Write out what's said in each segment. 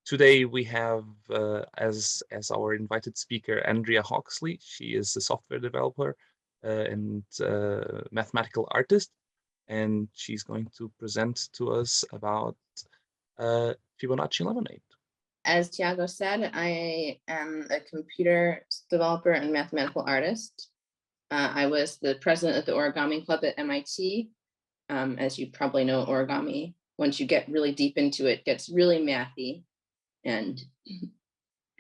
Today we have as our invited speaker Andrea Hawksley. She is a software developer and mathematical artist, and she's going to present to us about Fibonacci Lemonade. As Tiago said, I am a computer developer and mathematical artist. I was the president of the origami club at MIT. As you probably know, origami, once you get really deep into it, gets really mathy. And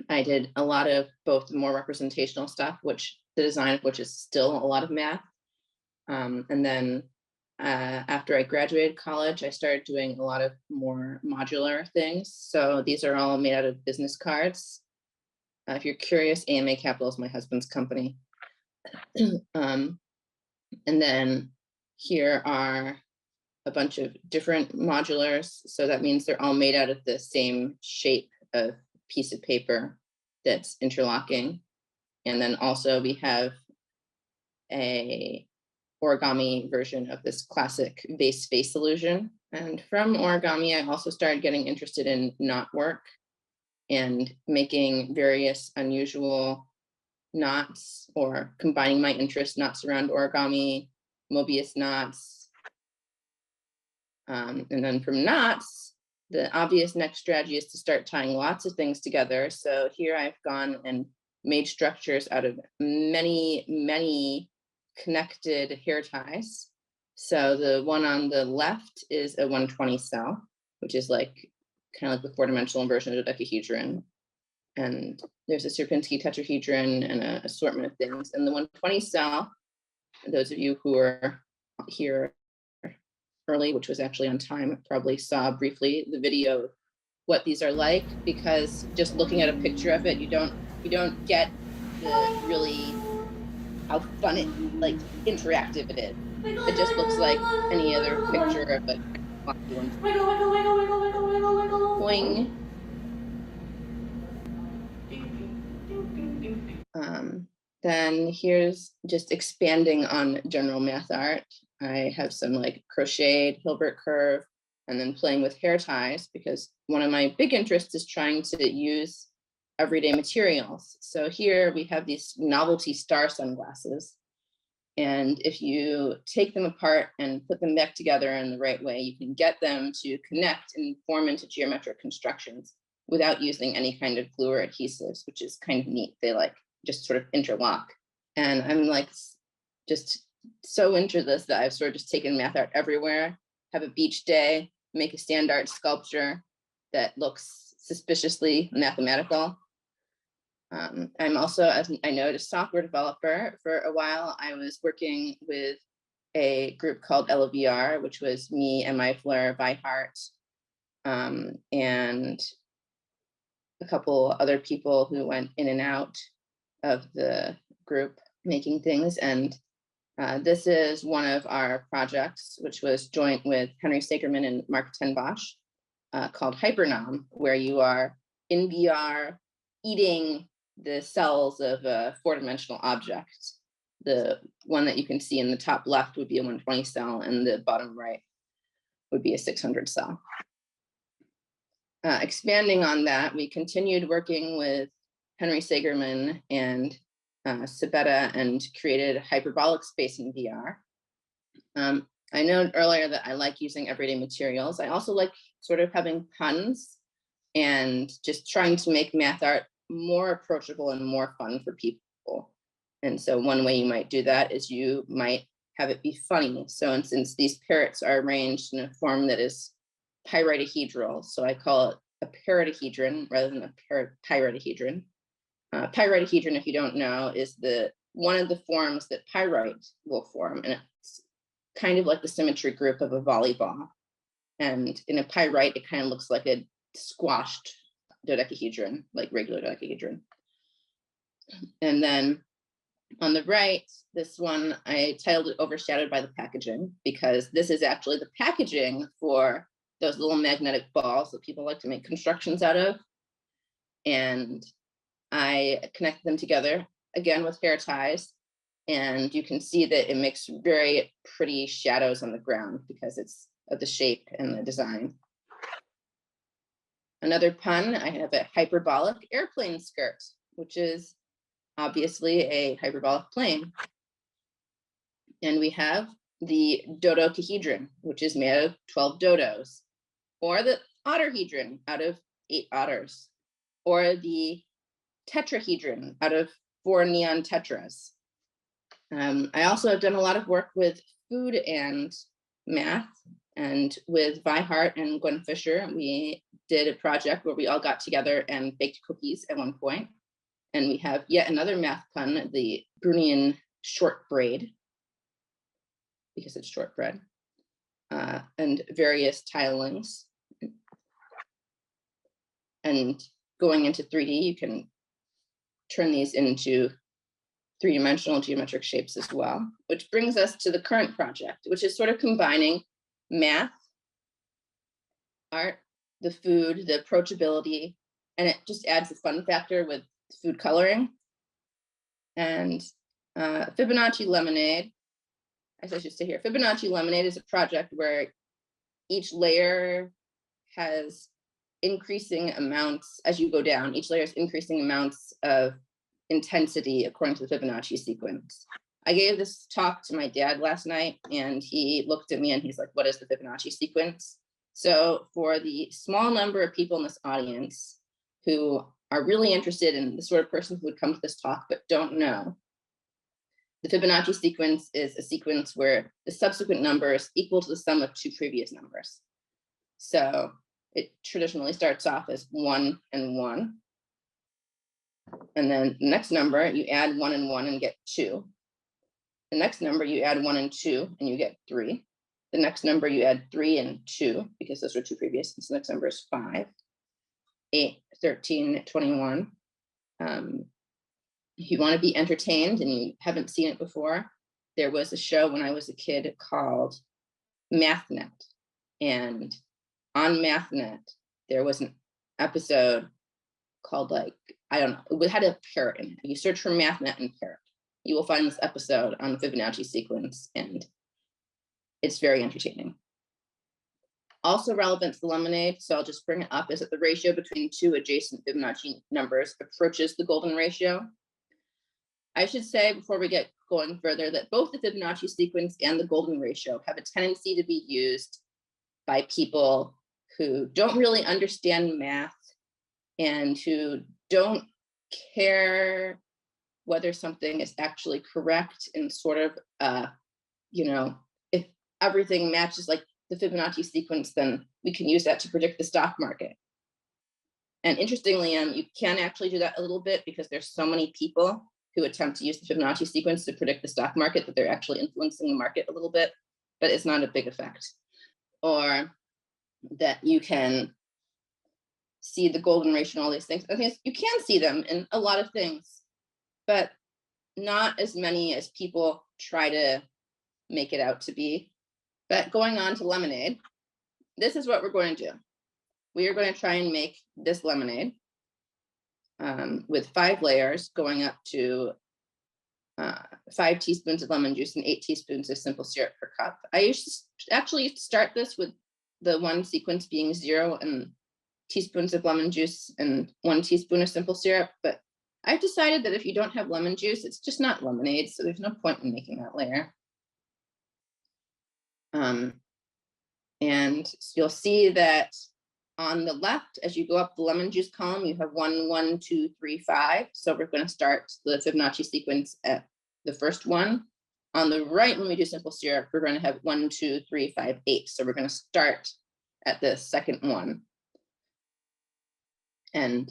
I did a lot of both more representational stuff, which the design of which is still a lot of math. And then after I graduated college, I started doing a lot of more modular things. So these are all made out of business cards. If you're curious, AMA Capital is my husband's company. And then here are a bunch of different modulars. So that means they're all made out of the same shape of piece of paper that's interlocking. And then also we have a origami version of this classic vase space illusion. And from origami, I also started getting interested in knot work and making various unusual knots, or combining my interest knots around origami, Mobius knots. And then from knots, the obvious next strategy is to start tying lots of things together. So here I've gone and made structures out of many, many connected hair ties. So the one on the left is a 120 cell, which is like kind of like the four-dimensional version of a dodecahedron. And there's a Sierpinski tetrahedron and an assortment of things. And the 120 cell, those of you who are here early, which was actually on time, probably saw briefly the video of what these are like, because just looking at a picture of it, you don't get the really how fun it, like, interactive it is. It just looks like any other picture of a boing. Then here's just expanding on general math art. I have some like crocheted Hilbert curve, and then playing with hair ties, because one of my big interests is trying to use everyday materials. So here we have these novelty star sunglasses. And if you take them apart and put them back together in the right way, you can get them to connect and form into geometric constructions without using any kind of glue or adhesives, which is kind of neat. They like just sort of interlock. And I'm like just so into this that I've sort of just taken math art everywhere, have a beach day, make a stand art sculpture that looks suspiciously mathematical. I'm also, as I know, a software developer. For a while, I was working with a group called LVR, which was me and my Fleur Weihart, and a couple other people who went in and out of the group making things. And this is one of our projects, which was joint with Henry Sagerman and Mark ten Bosch, called Hypernom, where you are in VR eating the cells of a four-dimensional object. The one that you can see in the top left would be a 120 cell, and the bottom right would be a 600 cell. Expanding on that, we continued working with Henry Sagerman and Sabetta and created hyperbolic space in VR. I noted earlier that I like using everyday materials. I also like sort of having puns and just trying to make math art more approachable and more fun for people. And so one way you might do that is you might have it be funny. So since these parrots are arranged in a form that is pyridahedral, so I call it a paridahedron rather than a pyridahedron. Pyridahedron, if you don't know, is one of the forms that pyrite will form, and it's kind of like the symmetry group of a volleyball. And in a pyrite, it kind of looks like a squashed dodecahedron, like regular dodecahedron. And then on the right, this one, I titled it Overshadowed by the Packaging, because this is actually the packaging for those little magnetic balls that people like to make constructions out of. And I connected them together, again, with hair ties. And you can see that it makes very pretty shadows on the ground because it's of the shape and the design. Another pun, I have a hyperbolic airplane skirt, which is obviously a hyperbolic plane. And we have the dodecahedron, which is made of 12 dodos, or the otterhedron out of 8 otters, or the tetrahedron out of 4 neon tetras. I also have done a lot of work with food and math, and with Vi Hart and Gwen Fisher, we did a project where we all got together and baked cookies at one point. And we have yet another math pun, the Brunian shortbraid, because it's shortbread, and various tilings. And going into 3D, you can turn these into 3-dimensional geometric shapes as well, which brings us to the current project, which is sort of combining math, art, the food, the approachability, and it just adds a fun factor with food coloring. And Fibonacci Lemonade, as I should say here, Fibonacci Lemonade is a project where each layer has increasing amounts as you go down. Each layer is increasing amounts of intensity according to the Fibonacci sequence. I gave this talk to my dad last night, and he looked at me and he's like, what is the Fibonacci sequence? So for the small number of people in this audience who are really interested in the sort of person who would come to this talk but don't know, the Fibonacci sequence is a sequence where the subsequent number is equal to the sum of 2 previous numbers. So it traditionally starts off as 1 and 1. And then the next number, you add 1 and 1 and get 2. The next number, you add 1 and 2 and you get 3. The next number, you add 3 and 2, because those are 2 previous. So the next number is 5, 8, 13, 21. If you want to be entertained and you haven't seen it before, there was a show when I was a kid called MathNet. And on MathNet, there was an episode called, like, I don't know, it had a parrot in it. If you search for MathNet and parrot, you will find this episode on the Fibonacci sequence, and it's very entertaining. Also relevant to the lemonade, so I'll just bring it up, is that the ratio between 2 adjacent Fibonacci numbers approaches the golden ratio. I should say before we get going further that both the Fibonacci sequence and the golden ratio have a tendency to be used by people who don't really understand math and who don't care whether something is actually correct, and sort of, if everything matches like the Fibonacci sequence, then we can use that to predict the stock market. And interestingly, you can actually do that a little bit, because there's so many people who attempt to use the Fibonacci sequence to predict the stock market that they're actually influencing the market a little bit, but it's not a big effect. Or that you can see the golden ratio and all these things. I think you can see them in a lot of things, but not as many as people try to make it out to be. But going on to lemonade, this is what we're going to do. We are going to try and make this lemonade with 5 layers, going up to 5 teaspoons of lemon juice and 8 teaspoons of simple syrup per cup. I used to start this with the one sequence being 0 and teaspoons of lemon juice and 1 teaspoon of simple syrup, but I've decided that if you don't have lemon juice, it's just not lemonade, so there's no point in making that layer. And you'll see that on the left, as you go up the lemon juice column, you have 1, 1, 2, 3, 5. So we're going to start the Fibonacci sequence at the first one. On the right, when we do simple syrup, we're going to have 1, 2, 3, 5, 8. So we're going to start at the second one, and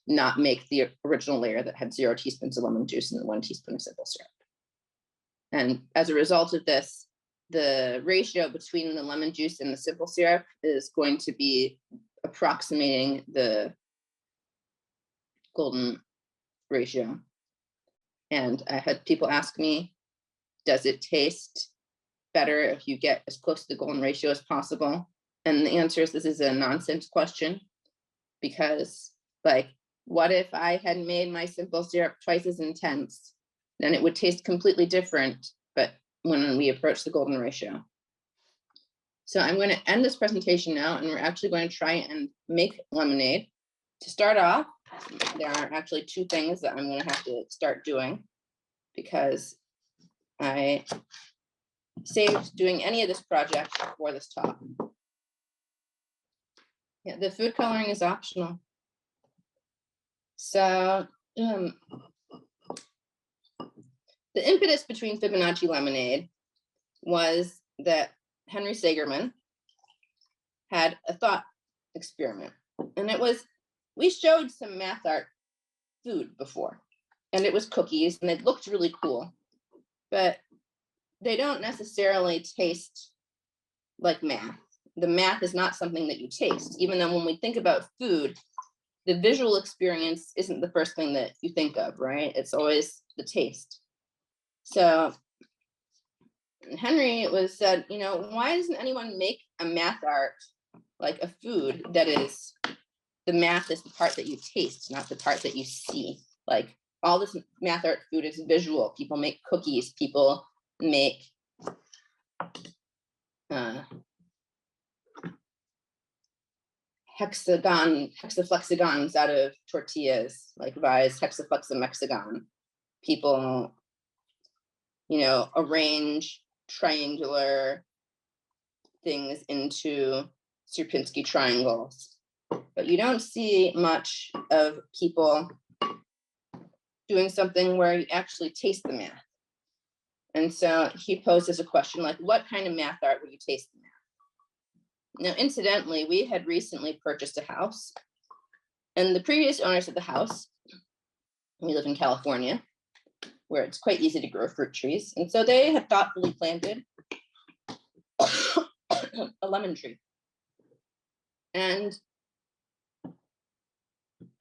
not make the original layer that had 0 teaspoons of lemon juice and 1 teaspoon of simple syrup. And as a result of this, the ratio between the lemon juice and the simple syrup is going to be approximating the golden ratio. And I had people ask me, does it taste better if you get as close to the golden ratio as possible? And the answer is, this is a nonsense question, because, like, what if I had made my simple syrup twice as intense? Then it would taste completely different, but when we approach the golden ratio. So I'm going to end this presentation now, and we're actually going to try and make lemonade. To start off, there are actually two things that I'm going to have to start doing because I saved doing any of this project for this talk. Yeah, the food coloring is optional. So the impetus between Fibonacci Lemonade was that Henry Sagerman had a thought experiment, and it was, we showed some math art food before, and it was cookies, and it looked really cool, but they don't necessarily taste like math. The math is not something that you taste, even though when we think about food, the visual experience isn't the first thing that you think of, right? It's always the taste. So Henry was said, you know, why doesn't anyone make a math art like a food that is, the math is the part that you taste, not the part that you see. Like all this math art food is visual. People make cookies, people make hexaflexagons out of tortillas, like Vi's hexaflexamexagon. People, you know, arrange triangular things into Sierpinski triangles, but you don't see much of people doing something where you actually taste the math. And so he poses a question like, what kind of math art would you taste the math? Now, incidentally, we had recently purchased a house, and the previous owners of the house, we live in California, where it's quite easy to grow fruit trees. And so they had thoughtfully planted a lemon tree. And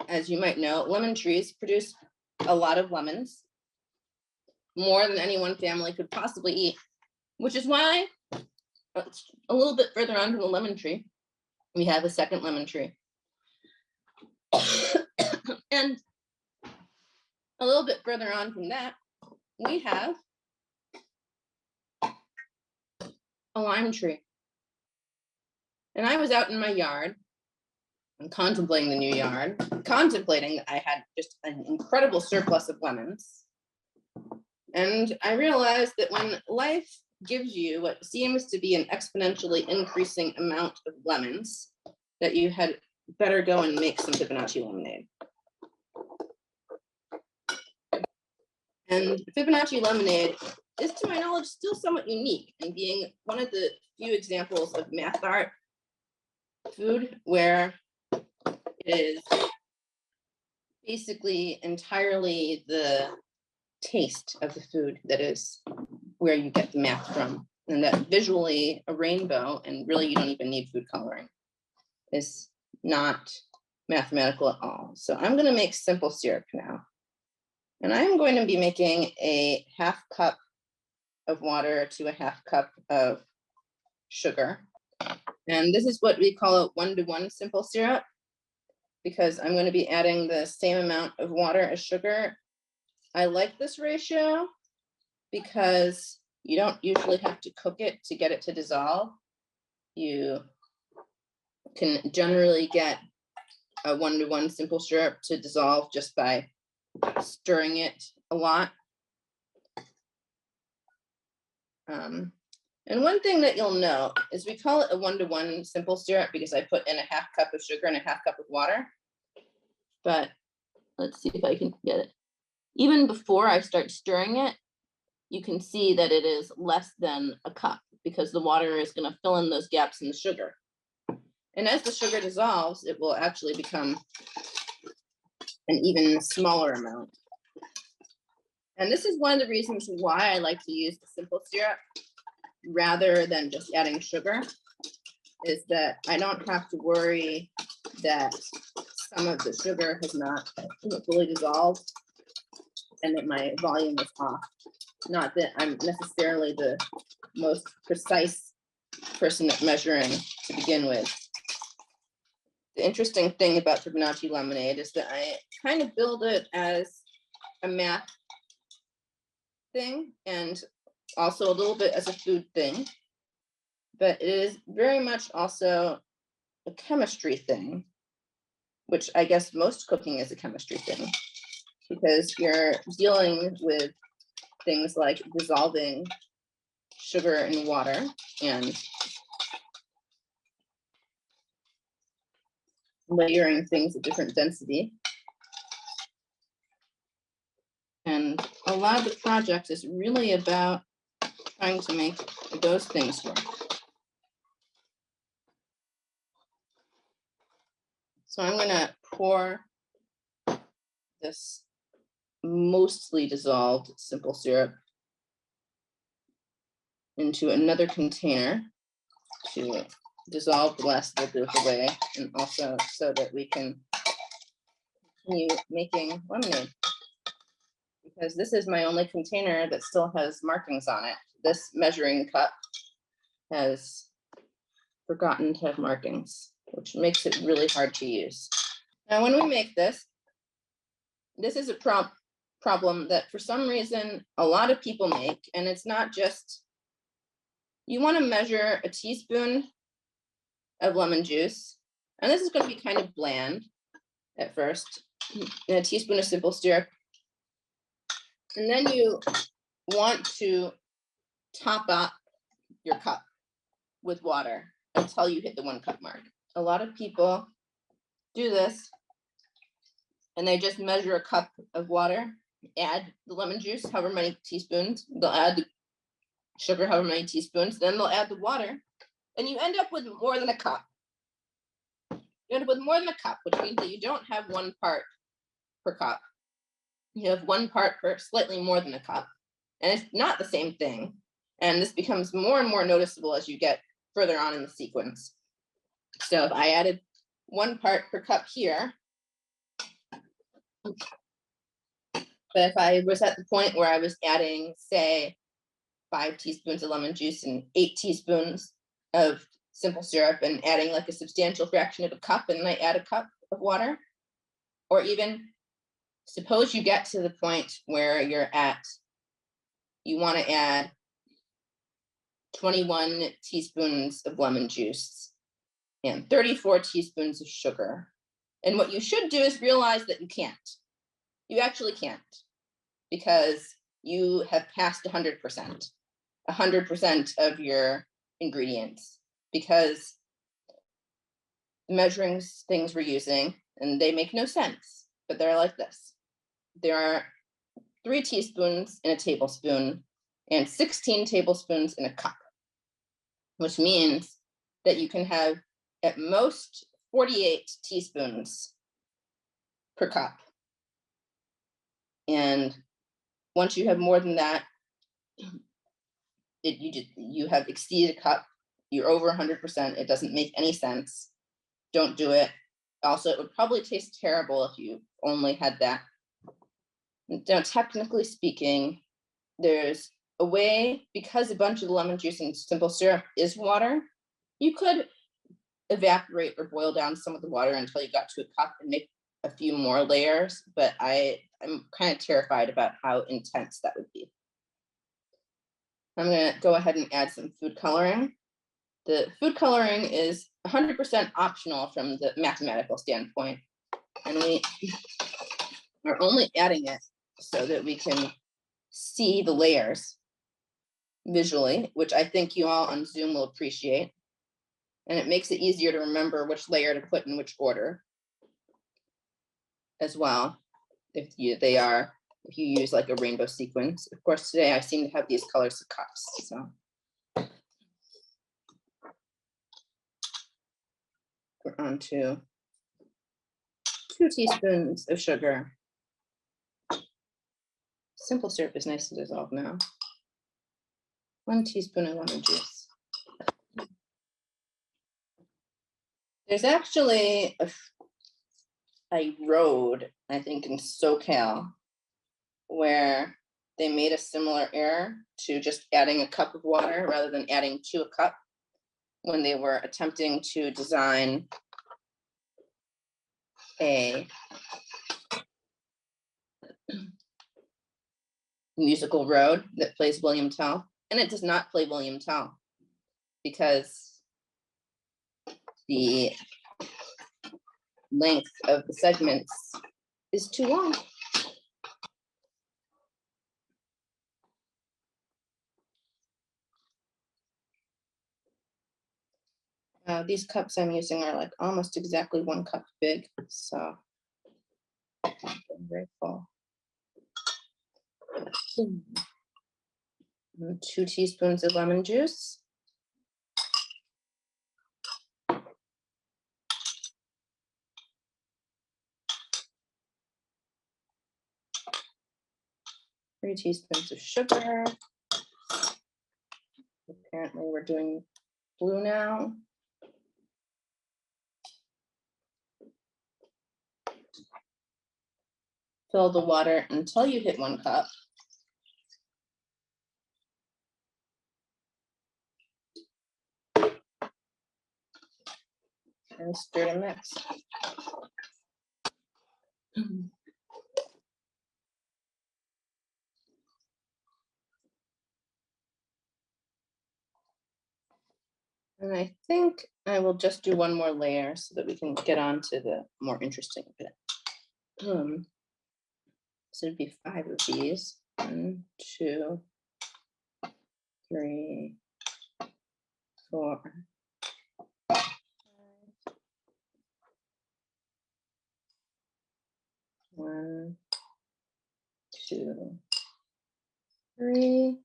as you might know, lemon trees produce a lot of lemons, more than any one family could possibly eat, which is why a little bit further on from the lemon tree, we have a second lemon tree. And a little bit further on from that, we have a lime tree. And I was out in my yard and contemplating the new yard, contemplating that I had just an incredible surplus of lemons. And I realized that when life gives you what seems to be an exponentially increasing amount of lemons, that you had better go and make some Fibonacci lemonade. And Fibonacci lemonade is, to my knowledge, still somewhat unique in being one of the few examples of math art food where it is basically entirely the taste of the food that is where you get the math from, and that visually a rainbow, and really you don't even need food coloring, is not mathematical at all. So I'm going to make simple syrup now, and I'm going to be making a 1/2 cup of water to a 1/2 cup of sugar, and this is what we call a 1-to-1 simple syrup, because I'm going to be adding the same amount of water as sugar. I like this ratio because you don't usually have to cook it to get it to dissolve. You can generally get a 1-to-1 simple syrup to dissolve just by stirring it a lot. And one thing that you'll know is we call it a 1-to-1 simple syrup because I put in a 1/2 cup of sugar and a 1/2 cup of water. But let's see if I can get it. Even before I start stirring it, you can see that it is less than a cup because the water is going to fill in those gaps in the sugar. And as the sugar dissolves, it will actually become an even smaller amount. And this is one of the reasons why I like to use the simple syrup rather than just adding sugar, is that I don't have to worry that some of the sugar has not fully dissolved and that my volume is off. Not that I'm necessarily the most precise person at measuring to begin with. The interesting thing about Fibonacci lemonade is that I kind of build it as a math thing and also a little bit as a food thing. but it is very much also a chemistry thing, which I guess most cooking is a chemistry thing, because you're dealing with things like dissolving sugar in water and layering things at different density. And a lot of the project is really about trying to make those things work. So I'm going to pour this mostly dissolved simple syrup into another container to dissolve the last little bit of the way, and also so that we can continue making lemonade. Because this is my only container that still has markings on it. This measuring cup has forgotten to have markings, which makes it really hard to use. Now, when we make this, this is a problem that for some reason a lot of people make, and it's not just, you want to measure a teaspoon of lemon juice, and this is going to be kind of bland at first, and a teaspoon of simple syrup, and then you want to top up your cup with water until you hit the 1 cup mark. A lot of people do this and they just measure a cup of water, add the lemon juice, however many teaspoons, they'll add the sugar, however many teaspoons, then they'll add the water, and you end up with more than a cup. You end up with more than a cup, which means that you don't have 1 part per cup. You have 1 part per slightly more than a cup, and it's not the same thing. And this becomes more and more noticeable as you get further on in the sequence. So if I added 1 part per cup here, but if I was at the point where I was adding, say, 5 teaspoons of lemon juice and 8 teaspoons of simple syrup, and adding like a substantial fraction of a cup, and then I add a cup of water, or even suppose you get to the point where you want to add 21 teaspoons of lemon juice and 34 teaspoons of sugar. And what you should do is realize that you can't. You actually can't, because you have passed 100% of your ingredients, because the measuring things we're using, and they make no sense, but they're like this. There are 3 teaspoons in a tablespoon and 16 tablespoons in a cup, which means that you can have at most 48 teaspoons per cup. And once you have more than that, you have exceeded a cup. You're over 100%. It doesn't make any sense. Don't do it. Also, it would probably taste terrible if you only had that. Now, technically speaking, there's a way, because a bunch of the lemon juice and simple syrup is water, you could evaporate or boil down some of the water until you got to a cup and make a few more layers, but I'm kind of terrified about how intense that would be. I'm going to go ahead and add some food coloring. The food coloring is 100% optional from the mathematical standpoint, and we are only adding it so that we can see the layers visually, which I think you all on Zoom will appreciate. And it makes it easier to remember which layer to put in which order as well, if you use like a rainbow sequence. Of course, today I seem to have these colors of cups. So we're on to 2 teaspoons of sugar. Simple syrup is nice to dissolve now. 1 teaspoon of lemon juice. There's actually a road, I think, in SoCal where they made a similar error to just adding a cup of water rather than adding 2 a cup when they were attempting to design a musical road that plays William Tell, and it does not play William Tell, because the length of the segments is too long. These cups I'm using are like almost exactly 1 cup big, so I'm very full. 2 teaspoons of lemon juice. Three teaspoons of sugar. Apparently we're doing blue now. Fill the water until you hit 1 cup. And stir to mix. And I think I will just do 1 more layer so that we can get on to the more interesting bit. So it'd be 5 of these. 1, 2, 3, 4. 1, 2, 3.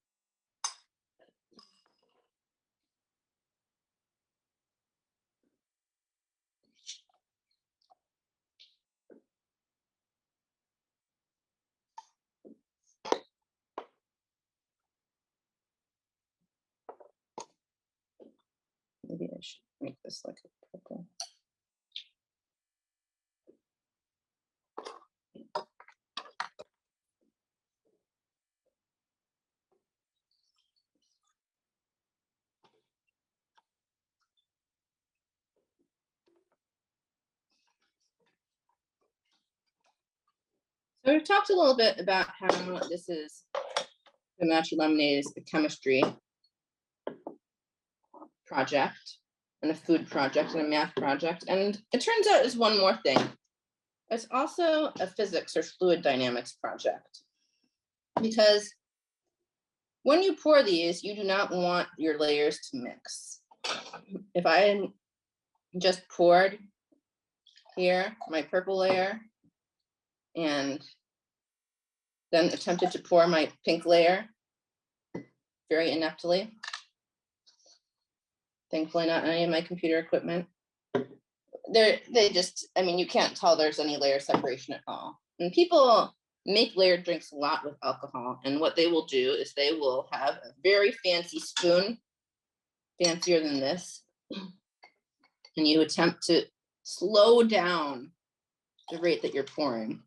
Maybe I should make this like a purple. So we've talked a little bit about how this is Fibonacci Lemonade is a chemistry project and a food project and a math project. And it turns out it's one more thing. It's also a physics or fluid dynamics project. Because when you pour these, you do not want your layers to mix. If I just poured here, my purple layer, and then attempted to pour my pink layer very ineptly. Thankfully, not any of my computer equipment. They just, I mean, you can't tell there's any layer separation at all. And people make layered drinks a lot with alcohol. And what they will do is they will have a very fancy spoon, fancier than this. And you attempt to slow down the rate that you're pouring,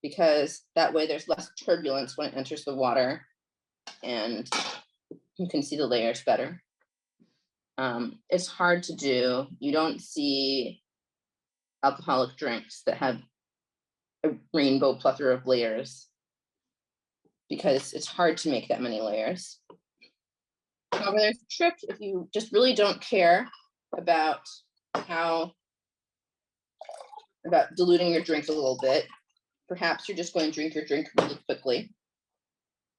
because that way there's less turbulence when it enters the water and you can see the layers better. It's hard to do. You don't see alcoholic drinks that have a rainbow plethora of layers because it's hard to make that many layers. However, there's a trick if you just really don't care about diluting your drink a little bit. Perhaps you're just going to drink your drink really quickly.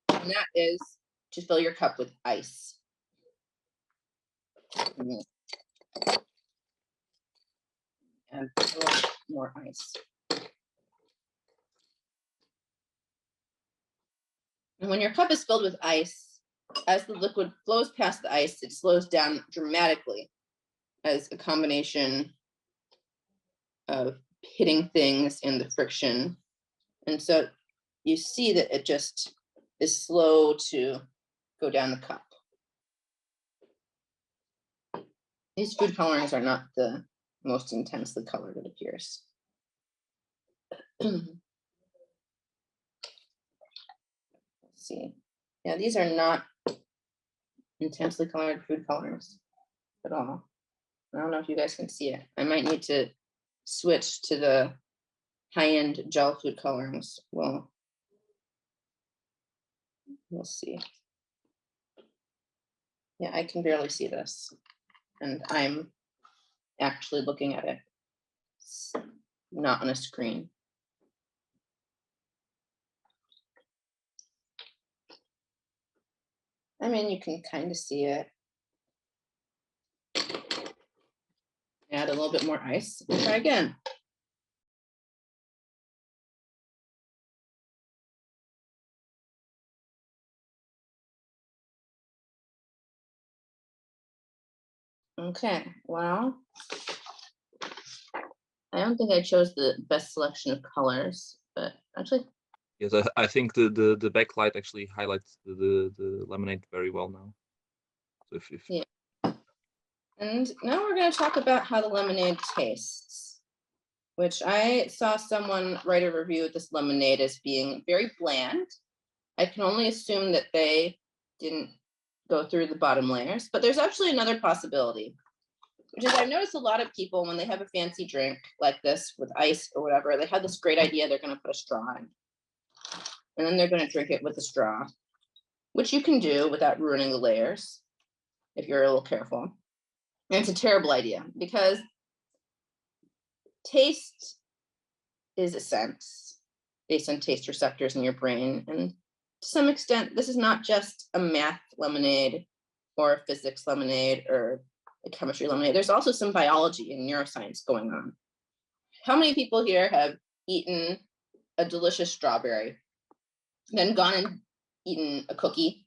And that is to fill your cup with ice. And a little more ice. And when your cup is filled with ice, as the liquid flows past the ice, it slows down dramatically as a combination of hitting things and the friction. And so you see that it just is slow to go down the cup. These food colorings are not the most intensely colored, it appears. Let's see. Yeah, these are not intensely colored food colors at all. I don't know if you guys can see it. I might need to switch to the high-end gel food colorings. Well, we'll see. Yeah, I can barely see this, and I'm actually looking at it, not on a screen. I mean, you can kind of see it. Add a little bit more ice and try again. Okay, well, I don't think I chose the best selection of colors, but actually, Yes, I think the backlight actually highlights the lemonade very well now. So if yeah. And now we're going to talk about how the lemonade tastes, which I saw someone write a review of this lemonade as being very bland. I can only assume that they didn't go through the bottom layers, but there's actually another possibility, which is I've noticed a lot of people when they have a fancy drink like this with ice or whatever, they have this great idea they're going to put a straw in, and then they're going to drink it with a straw, which you can do without ruining the layers if you're a little careful. And it's a terrible idea because taste is a sense based on taste receptors in your brain. And to some extent, this is not just a math lemonade or a physics lemonade or a chemistry lemonade. There's also some biology and neuroscience going on. How many people here have eaten a delicious strawberry, then gone and eaten a cookie,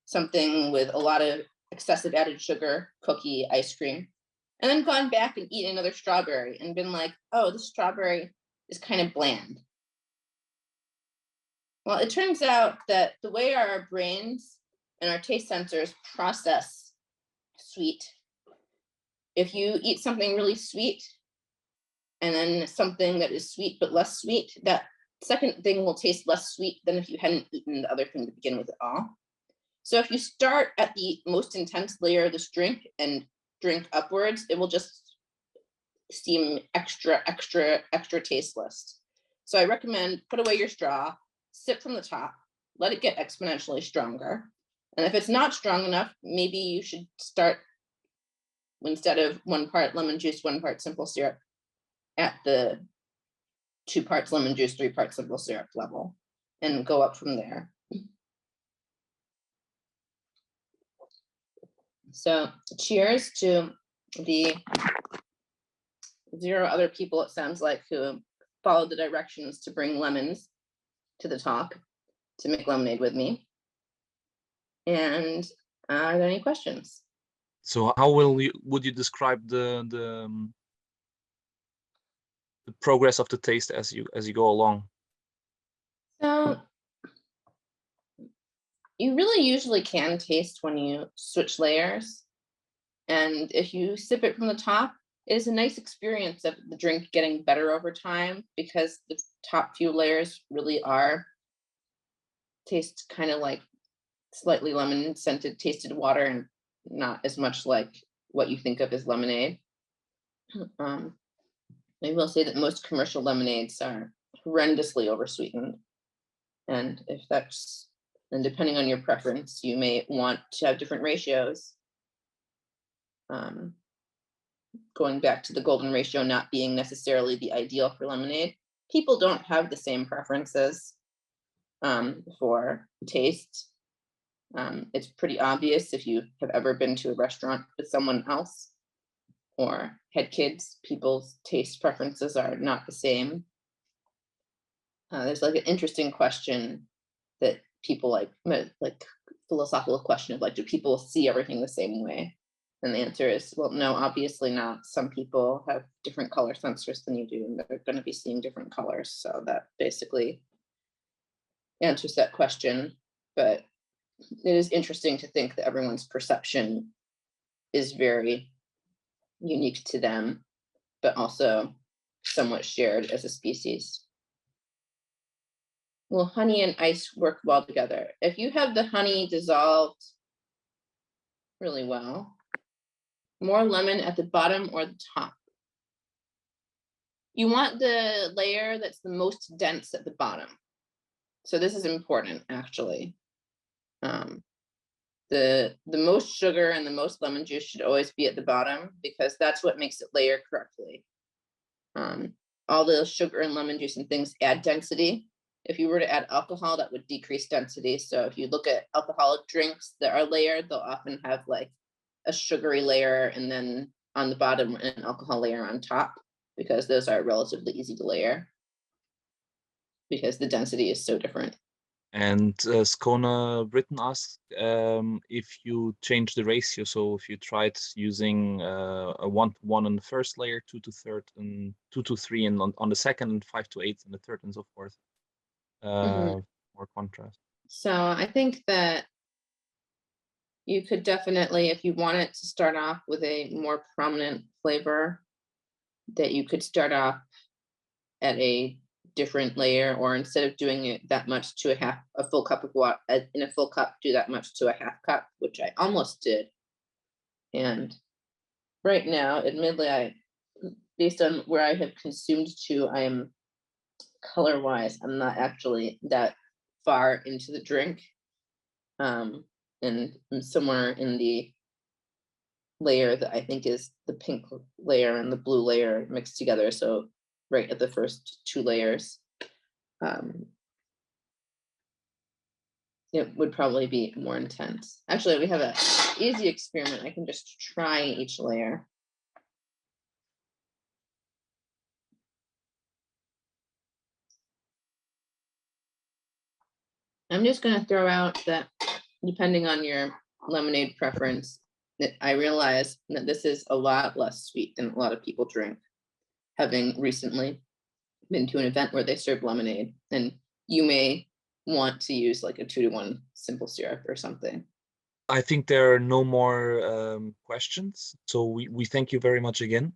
something with a lot of excessive added sugar, cookie, ice cream, and then gone back and eaten another strawberry and been like, oh, this strawberry is kind of bland? Well, it turns out that the way our brains and our taste sensors process sweet, if you eat something really sweet and then something that is sweet but less sweet, that second thing will taste less sweet than if you hadn't eaten the other thing to begin with at all. So if you start at the most intense layer of this drink and drink upwards, it will just seem extra tasteless. So I recommend put away your straw, sip from the top, let it get exponentially stronger. And if it's not strong enough, maybe you should start, instead of 1 part lemon juice, 1 part simple syrup, at the 2 parts lemon juice, 3 parts simple syrup level, and go up from there. So cheers to the 0 other people, it sounds like, who followed the directions to bring lemons to the talk to make lemonade with me. And are there any questions? So how would you describe the progress of the taste as you go along? So you really usually can taste when you switch layers. And if you sip it from the top, it is a nice experience of the drink getting better over time, because the top few layers really are taste kind of like slightly lemon scented tasted water and not as much like what you think of as lemonade. I will say that most commercial lemonades are horrendously oversweetened. And if that's, and depending on your preference, you may want to have different ratios. Going back to the golden ratio not being necessarily the ideal for lemonade, people don't have the same preferences for taste. It's pretty obvious if you have ever been to a restaurant with someone else or had kids, people's taste preferences are not the same. There's like an interesting question that people like philosophical question of like, do people see everything the same way? And the answer is, well, no, obviously not. Some people have different color sensors than you do, and they're going to be seeing different colors. So that basically answers that question. But it is interesting to think that everyone's perception is very unique to them, but also somewhat shared as a species. Will honey and ice work well together? If you have the honey dissolved really well, more lemon at the bottom or the top. You want the layer that's the most dense at the bottom. So this is important, actually. The most sugar and the most lemon juice should always be at the bottom, because that's what makes it layer correctly. All the sugar and lemon juice and things add density. If you were to add alcohol, that would decrease density. So if you look at alcoholic drinks that are layered, they'll often have like a sugary layer and then on the bottom an alcohol layer on top, because those are relatively easy to layer because the density is so different. And Skona Britain asks if you change the ratio. So if you tried using a 1-to-1 on the first layer, 2-to-3, and 2-to-3, and on the second, and 5-to-8 on the third, and so forth, Mhm. more contrast. So I think that you could definitely, if you wanted to start off with a more prominent flavor, that you could start off at a different layer, or instead of doing it that much to a full cup of water in a full cup, do that much to a half cup, which I almost did. And right now, admittedly, based on where I have consumed to, I am color wise, I'm not actually that far into the drink. And I'm somewhere in the layer that I think is the pink layer and the blue layer mixed together. So right at the first two layers, um, it would probably be more intense. Actually, we have a easy experiment. I can just try each layer. I'm just going to throw out that depending on your lemonade preference, that I realize that this is a lot less sweet than a lot of people drink, having recently been to an event where they serve lemonade, and you may want to use like a 2-to-1 simple syrup or something. I think there are no more questions. So we thank you very much again.